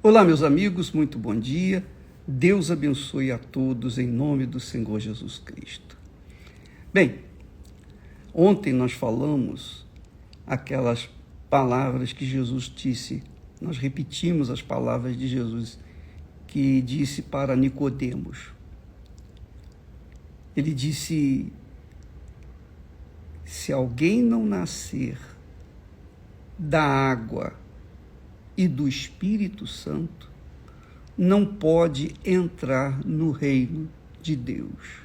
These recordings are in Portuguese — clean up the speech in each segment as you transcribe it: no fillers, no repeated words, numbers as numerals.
Olá, meus amigos, muito bom dia. Deus abençoe a todos em nome do Senhor Jesus Cristo. Bem, ontem nós falamos aquelas palavras que Jesus disse, nós repetimos as palavras de Jesus que disse para Nicodemos. Ele disse: se alguém não nascer da água e do Espírito Santo, não pode entrar no reino de Deus.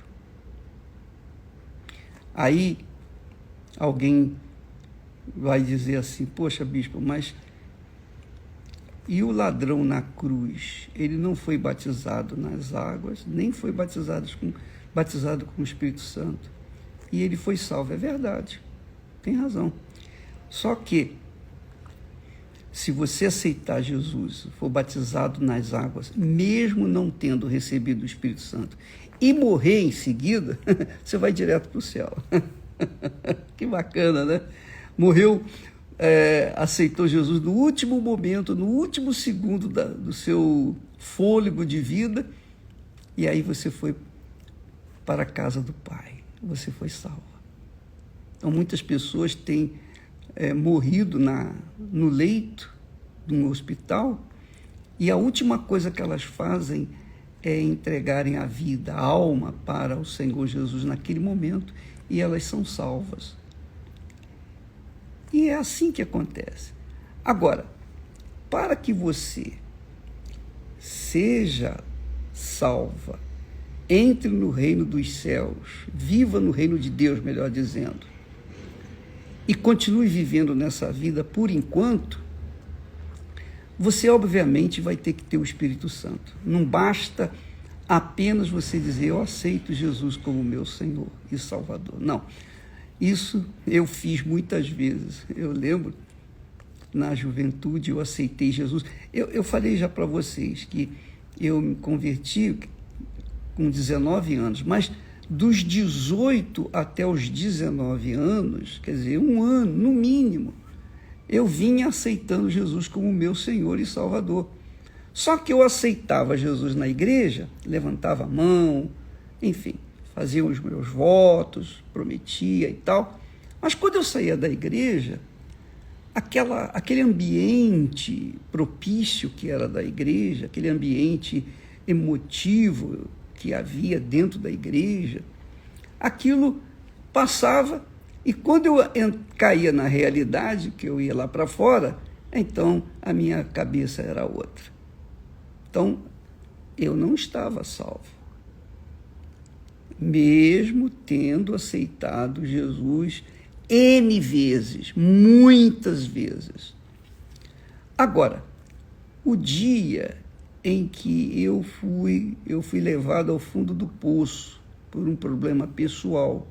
Aí alguém vai dizer assim: poxa, bispo, mas e o ladrão na cruz? Ele não foi batizado nas águas, nem foi batizado com o Espírito Santo, e ele foi salvo. É verdade, tem razão. Só que se você aceitar Jesus, for batizado nas águas, mesmo não tendo recebido o Espírito Santo, e morrer em seguida, você vai direto para o céu. Que bacana, né? Morreu, aceitou Jesus no último momento, no último segundo do seu fôlego de vida, e aí você foi para a casa do Pai, você foi salva. Então, muitas pessoas têm morrido no leito de um hospital, e a última coisa que elas fazem é entregarem a vida, a alma para o Senhor Jesus naquele momento, e elas são salvas. E é assim que acontece. Agora, para que você seja salva, entre no reino dos céus, viva no reino de Deus, melhor dizendo, e continue vivendo nessa vida por enquanto, você obviamente vai ter que ter o Espírito Santo. Não basta apenas você dizer: eu aceito Jesus como meu Senhor e Salvador. Não, isso eu fiz muitas vezes. Eu lembro, na juventude, eu aceitei Jesus. Eu falei já para vocês que eu me converti com 19 anos, mas dos 18 até os 19 anos, quer dizer, um ano, no mínimo, eu vinha aceitando Jesus como meu Senhor e Salvador. Só que eu aceitava Jesus na igreja, levantava a mão, enfim, fazia os meus votos, prometia e tal. Mas quando eu saía da igreja, aquele ambiente propício que era da igreja, aquele ambiente emotivo que havia dentro da igreja, aquilo passava, e quando eu caía na realidade, que eu ia lá para fora, então a minha cabeça era outra. Então, eu não estava salvo, mesmo tendo aceitado Jesus N vezes, muitas vezes. Agora, o dia em que eu fui levado ao fundo do poço por um problema pessoal,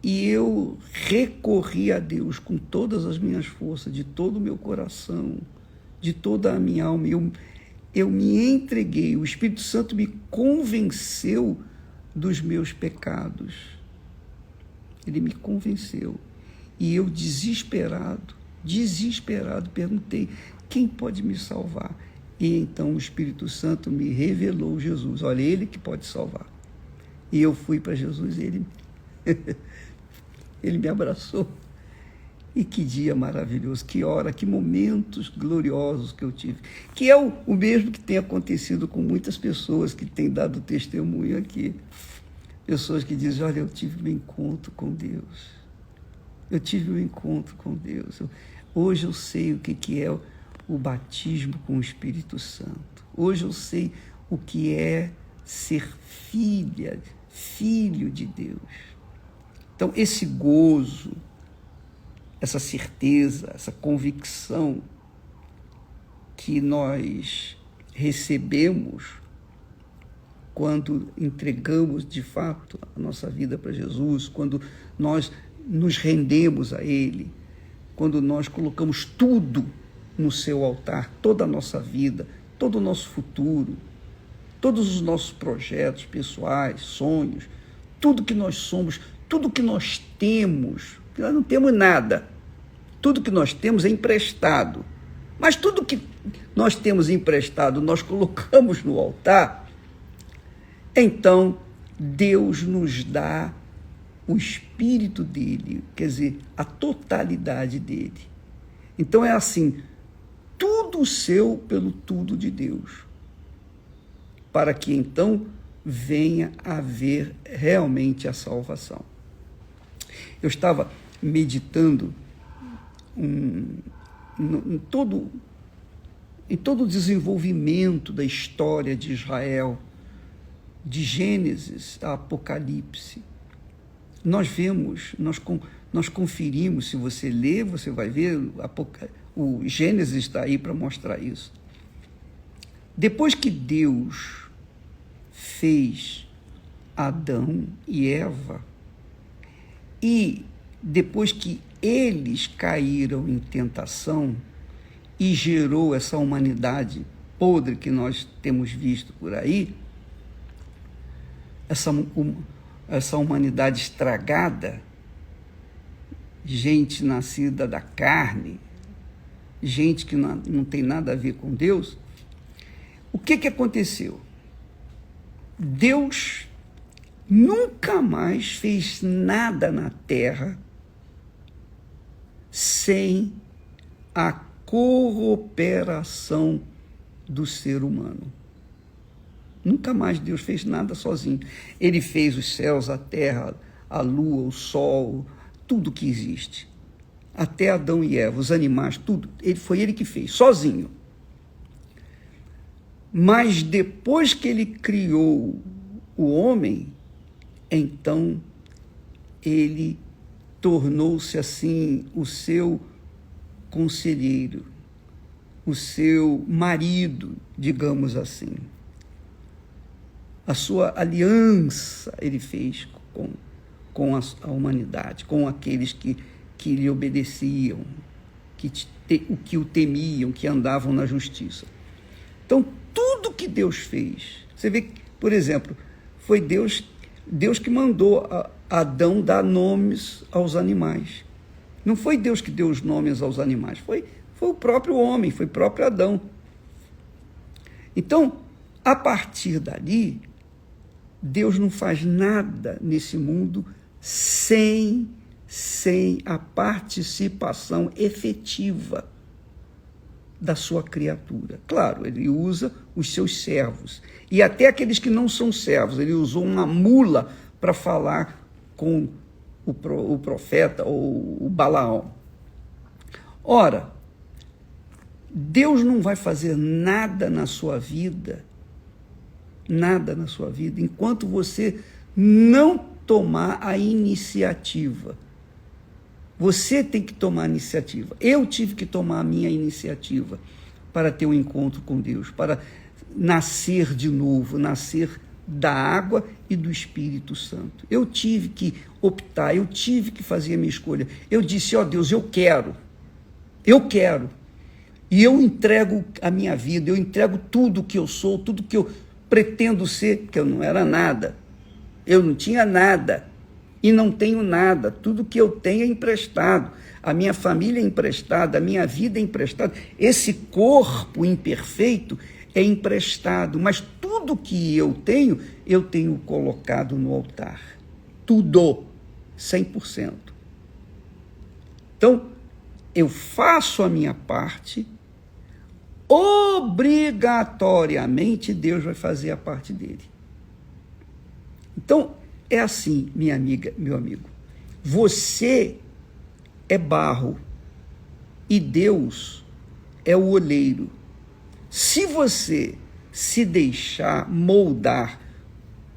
e eu recorri a Deus com todas as minhas forças, de todo o meu coração, de toda a minha alma, eu me entreguei, o Espírito Santo me convenceu dos meus pecados. Ele me convenceu, e eu desesperado, perguntei: quem pode me salvar? E então o Espírito Santo me revelou Jesus. Olha, Ele que pode salvar. E eu fui para Jesus, e Ele me abraçou. E que dia maravilhoso, que hora, que momentos gloriosos que eu tive. Que é o mesmo que tem acontecido com muitas pessoas que têm dado testemunho aqui. Pessoas que dizem: olha, eu tive um encontro com Deus. Eu tive um encontro com Deus. Hoje eu sei o que é o batismo com o Espírito Santo. Hoje eu sei o que é ser filho de Deus. Então, esse gozo, essa certeza, essa convicção que nós recebemos quando entregamos de fato a nossa vida para Jesus, quando nós nos rendemos a Ele, quando nós colocamos tudo no seu altar, toda a nossa vida, todo o nosso futuro, todos os nossos projetos pessoais, sonhos, tudo que nós somos, tudo que nós temos, nós não temos nada, tudo que nós temos é emprestado, Mas tudo que nós temos emprestado, nós colocamos no altar, então Deus nos dá o Espírito dele, quer dizer, a totalidade dele. Então é assim, tudo seu pelo tudo de Deus, para que então venha a haver realmente a salvação. Eu estava meditando em todo o desenvolvimento da história de Israel, de Gênesis a Apocalipse. Nós vemos, nós conferimos, se você ler, você vai ver, o Gênesis está aí para mostrar isso. Depois que Deus fez Adão e Eva, e depois que eles caíram em tentação e gerou essa humanidade podre que nós temos visto por aí, essa humanidade estragada, gente nascida da carne, gente que não tem nada a ver com Deus, o que aconteceu? Deus nunca mais fez nada na terra sem a cooperação do ser humano. Nunca mais Deus fez nada sozinho. Ele fez os céus, a terra, a lua, o sol, tudo que existe. Até Adão e Eva, os animais, tudo. Foi ele que fez, sozinho. Mas depois que ele criou o homem, então ele tornou-se assim o seu conselheiro, o seu marido, digamos assim. A sua aliança ele fez com a humanidade, com aqueles que lhe obedeciam, que o temiam, que andavam na justiça. Então, tudo que Deus fez, você vê que, por exemplo, foi Deus que mandou Adão dar nomes aos animais. Não foi Deus que deu os nomes aos animais, foi o próprio homem, foi o próprio Adão. Então, a partir dali, Deus não faz nada nesse mundo sem a participação efetiva da sua criatura. Claro, ele usa os seus servos. E até aqueles que não são servos, ele usou uma mula para falar com o profeta ou o Balaão. Ora, Deus não vai fazer nada na sua vida, enquanto você não tomar a iniciativa. Você tem que tomar a iniciativa. Eu tive que tomar a minha iniciativa para ter um encontro com Deus, para nascer de novo, nascer da água e do Espírito Santo. Eu tive que optar, eu tive que fazer a minha escolha. Eu disse, Deus, eu quero. E eu entrego a minha vida, eu entrego tudo que eu sou, tudo que eu pretendo ser, que eu não era nada. Eu não tinha nada. E não tenho nada, tudo que eu tenho é emprestado, a minha família é emprestada, a minha vida é emprestada, esse corpo imperfeito é emprestado, mas tudo que eu tenho colocado no altar, tudo, 100%. Então, eu faço a minha parte, obrigatoriamente Deus vai fazer a parte dele. Então, é assim, minha amiga, meu amigo. Você é barro e Deus é o oleiro. Se você se deixar moldar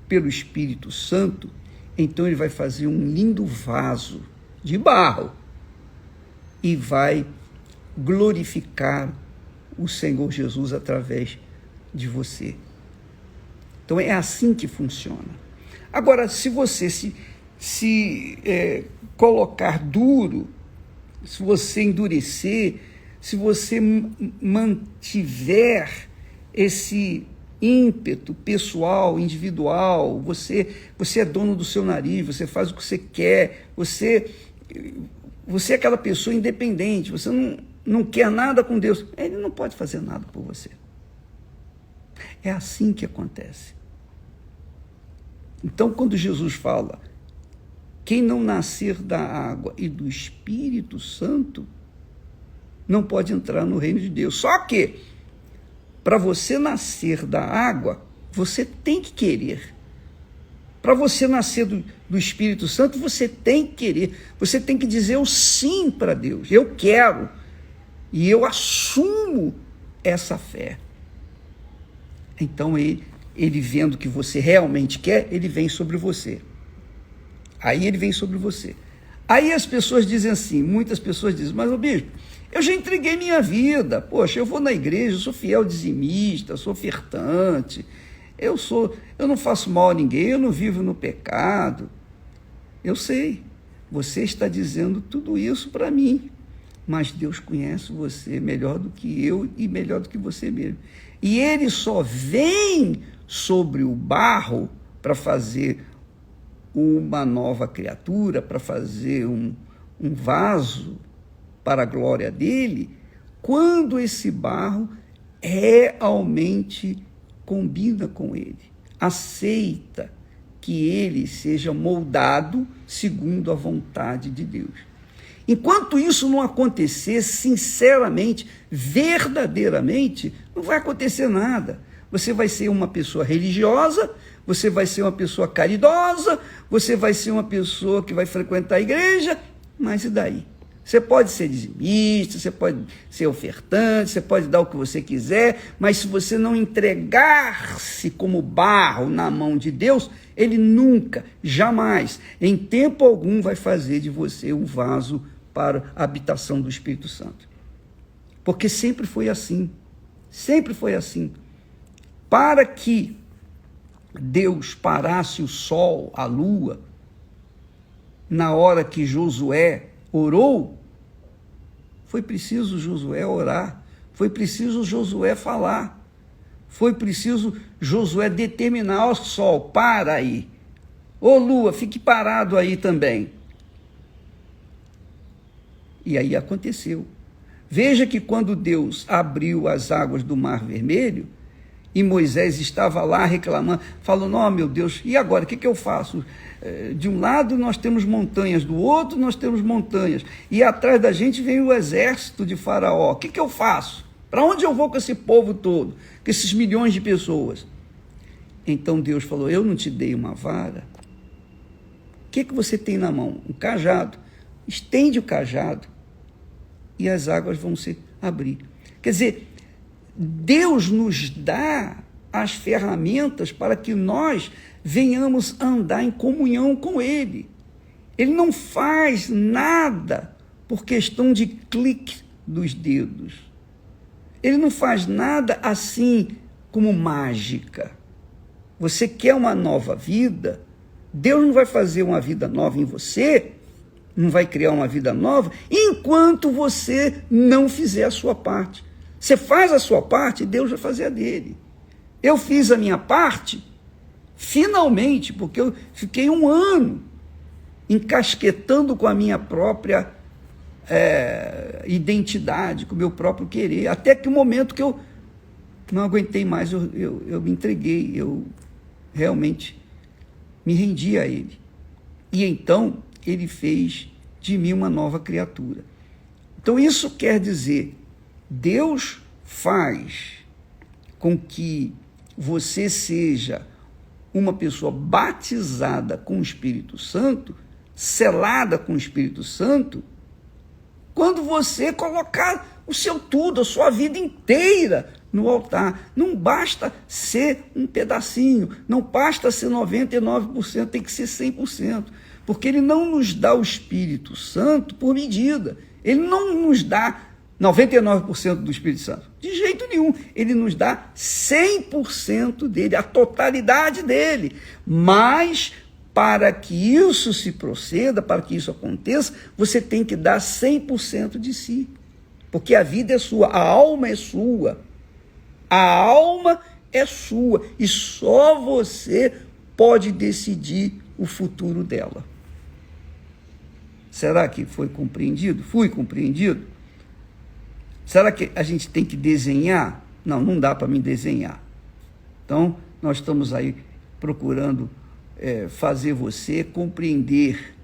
pelo Espírito Santo, então ele vai fazer um lindo vaso de barro e vai glorificar o Senhor Jesus através de você. Então é assim que funciona. Agora, se você se colocar duro, se você endurecer, se você mantiver esse ímpeto pessoal, individual, você é dono do seu nariz, você faz o que você quer, você é aquela pessoa independente, você não quer nada com Deus, ele não pode fazer nada por você. É assim que acontece. Então, quando Jesus fala, quem não nascer da água e do Espírito Santo, não pode entrar no reino de Deus. Só que, para você nascer da água, você tem que querer. Para você nascer do Espírito Santo, você tem que querer. Você tem que dizer o sim para Deus. Eu quero. E eu assumo essa fé. Então, ele vendo que você realmente quer, ele vem sobre você. Aí ele vem sobre você. Aí as pessoas dizem assim, muitas pessoas dizem, mas, ô bispo, eu já entreguei minha vida. Poxa, eu vou na igreja, eu sou fiel dizimista, sou ofertante, eu não faço mal a ninguém, eu não vivo no pecado. Eu sei, você está dizendo tudo isso para mim, mas Deus conhece você melhor do que eu e melhor do que você mesmo. E ele só vem sobre o barro para fazer uma nova criatura, para fazer um vaso para a glória dele, quando esse barro realmente combina com ele, aceita que ele seja moldado segundo a vontade de Deus. Enquanto isso não acontecer, sinceramente, verdadeiramente, não vai acontecer nada. Você vai ser uma pessoa religiosa, você vai ser uma pessoa caridosa, você vai ser uma pessoa que vai frequentar a igreja, mas e daí? Você pode ser dizimista, você pode ser ofertante, você pode dar o que você quiser, mas se você não entregar-se como barro na mão de Deus, ele nunca, jamais, em tempo algum, vai fazer de você um vaso para a habitação do Espírito Santo. Porque sempre foi assim, sempre foi assim. Para que Deus parasse o sol, a lua, na hora que Josué orou, foi preciso Josué orar, foi preciso Josué falar, foi preciso Josué determinar, ó sol, para aí, ô lua, fique parado aí também. E aí aconteceu. Veja que quando Deus abriu as águas do Mar Vermelho, e Moisés estava lá reclamando, falando, ó meu Deus, e agora, o que eu faço? De um lado nós temos montanhas, do outro nós temos montanhas, e atrás da gente vem o exército de Faraó, o que eu faço? Para onde eu vou com esse povo todo, com esses milhões de pessoas? Então Deus falou, eu não te dei uma vara? O que você tem na mão? Um cajado. Estende o cajado e as águas vão se abrir. Quer dizer, Deus nos dá as ferramentas para que nós venhamos andar em comunhão com Ele. Ele não faz nada por questão de clique dos dedos. Ele não faz nada assim como mágica. Você quer uma nova vida? Deus não vai fazer uma vida nova em você, não vai criar uma vida nova, enquanto você não fizer a sua parte. Você faz a sua parte, Deus vai fazer a dele. Eu fiz a minha parte, finalmente, porque eu fiquei 1 ano encasquetando com a minha própria identidade, com o meu próprio querer, até que o momento que eu não aguentei mais, eu me entreguei, eu realmente me rendi a ele. E então, ele fez de mim uma nova criatura. Então, isso quer dizer, Deus faz com que você seja uma pessoa batizada com o Espírito Santo, selada com o Espírito Santo, quando você colocar o seu tudo, a sua vida inteira no altar. Não basta ser um pedacinho, não basta ser 99%, tem que ser 100%, porque ele não nos dá o Espírito Santo por medida, ele não nos dá 99% do Espírito Santo, de jeito nenhum, ele nos dá 100% dele, a totalidade dele, mas para que isso se proceda, para que isso aconteça, você tem que dar 100% de si, porque a vida é sua, a alma é sua, e só você pode decidir o futuro dela. Será que foi compreendido? Fui compreendido? Será que a gente tem que desenhar? Não, não dá para me desenhar. Então, nós estamos aí procurando fazer você compreender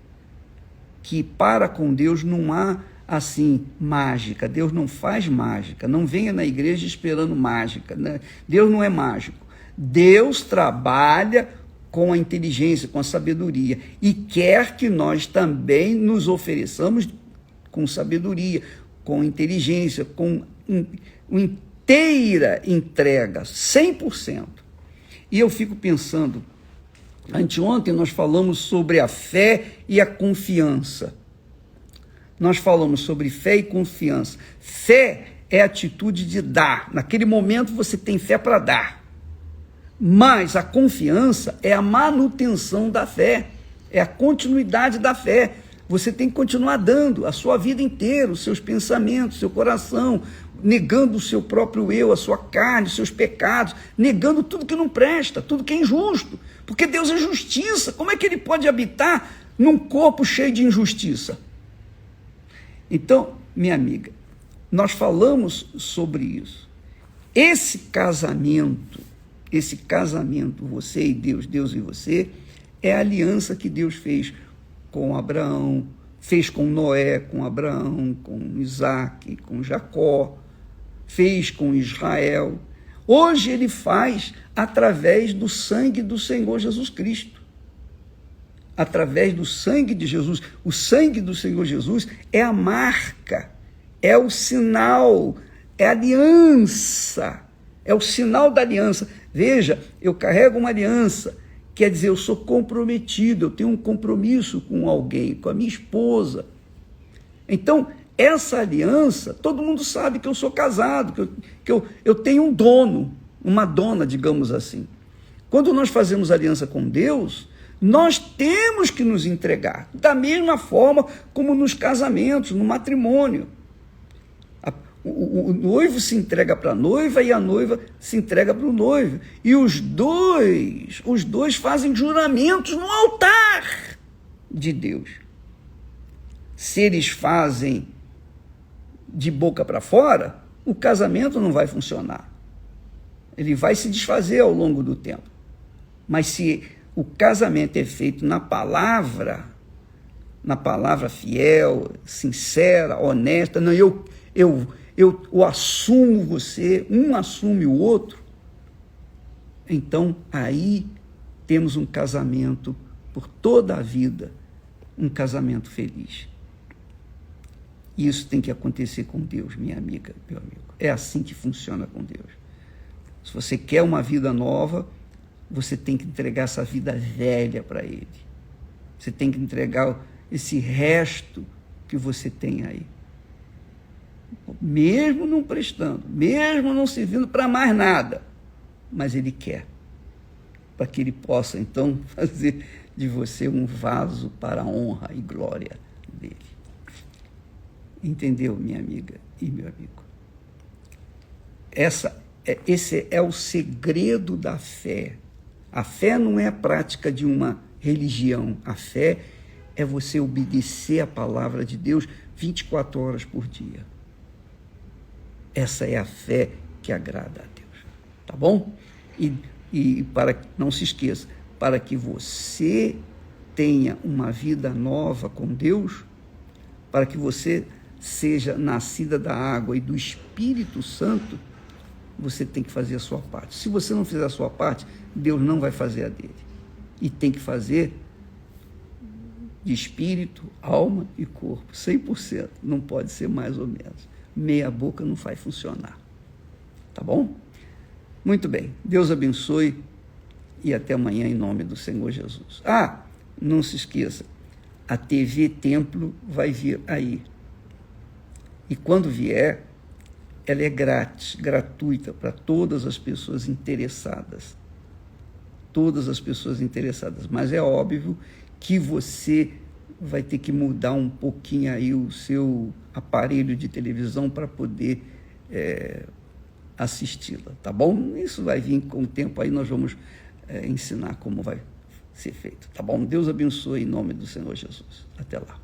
que para com Deus não há, assim, mágica. Deus não faz mágica. Não venha na igreja esperando mágica, né? Deus não é mágico. Deus trabalha com a inteligência, com a sabedoria, e quer que nós também nos ofereçamos com sabedoria, com inteligência, com inteira entrega, 100%. E eu fico pensando, anteontem nós falamos sobre a fé e a confiança. Nós falamos sobre fé e confiança. Fé é a atitude de dar. Naquele momento você tem fé para dar. Mas a confiança é a manutenção da fé, é a continuidade da fé. Você tem que continuar dando a sua vida inteira, os seus pensamentos, seu coração, negando o seu próprio eu, a sua carne, os seus pecados, negando tudo que não presta, tudo que é injusto. Porque Deus é justiça. Como é que ele pode habitar num corpo cheio de injustiça? Então, minha amiga, nós falamos sobre isso. Esse casamento, você e Deus, Deus e você, é a aliança que Deus fez com Abraão, fez com Noé, com Abraão, com Isaac, com Jacó, fez com Israel. Hoje ele faz através do sangue do Senhor Jesus Cristo. Através do sangue de Jesus. O sangue do Senhor Jesus é a marca, é o sinal, é a aliança, é o sinal da aliança. Veja, eu carrego uma aliança, quer dizer, eu sou comprometido, eu tenho um compromisso com alguém, com a minha esposa. Então, essa aliança, todo mundo sabe que eu sou casado, que eu tenho um dono, uma dona, digamos assim. Quando nós fazemos aliança com Deus, nós temos que nos entregar, da mesma forma como nos casamentos, no matrimônio. O noivo se entrega para a noiva e a noiva se entrega para o noivo. E os dois fazem juramentos no altar de Deus. Se eles fazem de boca para fora, o casamento não vai funcionar. Ele vai se desfazer ao longo do tempo. Mas se o casamento é feito na palavra fiel, sincera, honesta, não, eu assumo você, um assume o outro, então aí temos um casamento por toda a vida, um casamento feliz. Isso tem que acontecer com Deus, minha amiga, meu amigo. É assim que funciona com Deus. Se você quer uma vida nova, você tem que entregar essa vida velha para Ele. Você tem que entregar esse resto que você tem aí. Mesmo não prestando, mesmo não servindo para mais nada, mas Ele quer, para que Ele possa, então, fazer de você um vaso para a honra e glória dEle. Entendeu, minha amiga e meu amigo? Esse é o segredo da fé. A fé não é a prática de uma religião. A fé é você obedecer a palavra de Deus 24 horas por dia. Essa é a fé que agrada a Deus. Tá bom? E para não se esqueça, para que você tenha uma vida nova com Deus, para que você seja nascida da água e do Espírito Santo, você tem que fazer a sua parte. Se você não fizer a sua parte, Deus não vai fazer a dele. E tem que fazer de espírito, alma e corpo, 100%. Não pode ser mais ou menos. Meia boca não vai funcionar. Tá bom? Muito bem. Deus abençoe e até amanhã em nome do Senhor Jesus. Não se esqueça, a TV Templo vai vir aí. E quando vier, ela é grátis, gratuita para todas as pessoas interessadas. Todas as pessoas interessadas. Mas é óbvio que você vai ter que mudar um pouquinho aí o seu aparelho de televisão para poder assisti-la, tá bom? Isso vai vir com o tempo, aí nós vamos ensinar como vai ser feito, tá bom? Deus abençoe em nome do Senhor Jesus. Até lá.